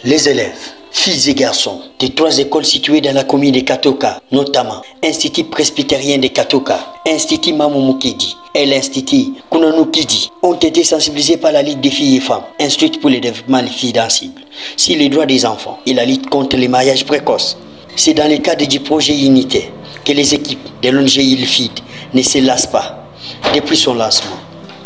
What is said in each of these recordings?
Les élèves, filles et garçons, des 3 écoles situées dans la commune de Katoka, notamment Institut presbytérien de Katoka, Institut Mamumukedi et l'Institut Kunanukidi, ont été sensibilisés par la Ligue des filles et femmes, instruite pour le développement des filles sensibles, sur les droits des enfants et la lutte contre les mariages précoces. C'est dans le cadre du projet Unité que les équipes de l'ONG ILFID ne se lassent pas, depuis son lancement,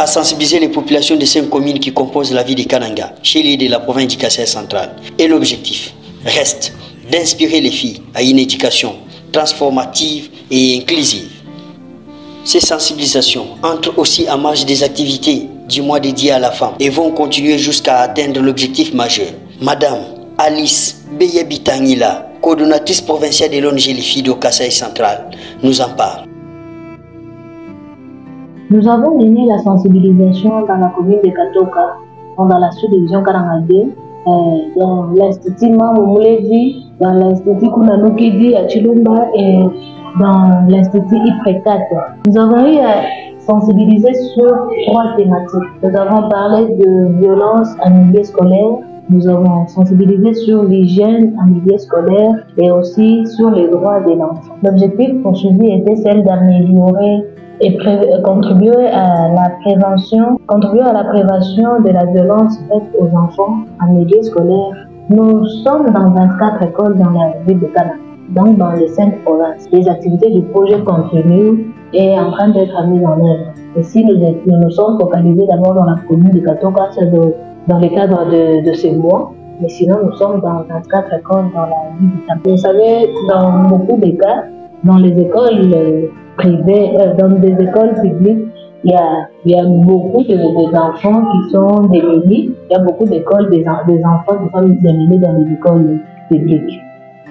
à sensibiliser les populations de 5 communes qui composent la ville de Kananga, chez l'île de la province du Kasaï central. Et l'objectif reste d'inspirer les filles à une éducation transformative et inclusive. Ces sensibilisations entrent aussi en marge des activités du mois dédié à la femme et vont continuer jusqu'à atteindre l'objectif majeur. Madame Alice Beyebitangila, coordonnatrice provinciale de l'ONG Les Filles de Kasaï central, nous en parle. Nous avons mené la sensibilisation dans la commune de Katoka, dans la sous-division Karangade, dans l'Institut Mamumuledi, dans l'Institut Kunanukidi à Chilumba et dans l'Institut Iprekat. Nous avons eu à sensibiliser sur 3 thématiques. Nous avons parlé de violence en milieu scolaire, nous avons sensibilisé sur l'hygiène en milieu scolaire et aussi sur les droits de l'enfant. L'objectif poursuivi était celle d'améliorer et contribuer à la prévention de la violence faite aux enfants en milieu scolaire. Nous sommes dans 24 écoles dans la ville de Kananga, donc dans les 5 provinces. Les activités du projet continuent et en train d'être mises en œuvre. Ici, nous sommes focalisés d'abord dans la commune de Katoka, dans le cadre de ces mois. Mais sinon, nous sommes dans 24 écoles dans la ville de Kananga. Vous savez, dans beaucoup de cas, dans les écoles privées, dans des écoles publiques, il y a beaucoup d'enfants qui sont démunis. Il y a beaucoup d'écoles des enfants qui sont démunis dans les écoles publiques,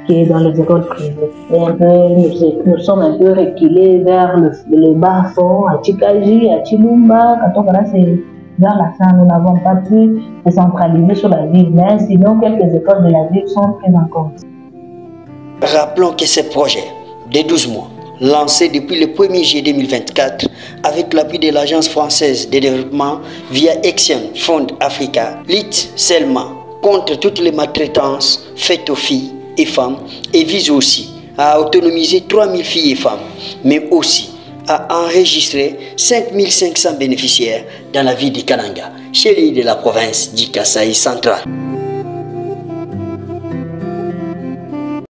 qui est dans les écoles privées. Et nous sommes un peu reculés vers le bas fond, à Chikaji, à Chilumba, Katokara, c'est vers la fin. Nous n'avons pas pu se centraliser sur la ville, mais sinon quelques écoles de la ville sont prises en compte. Rappelons que ce projet de 12 mois, lancé depuis le 1er juillet 2024 avec l'appui de l'Agence française de développement via Action Fond Africa, lutte seulement contre toutes les maltraitances faites aux filles et femmes et vise aussi à autonomiser 3000 filles et femmes, mais aussi à enregistrer 5500 bénéficiaires dans la ville de Kananga, chez l'île de la province du Kasaï central.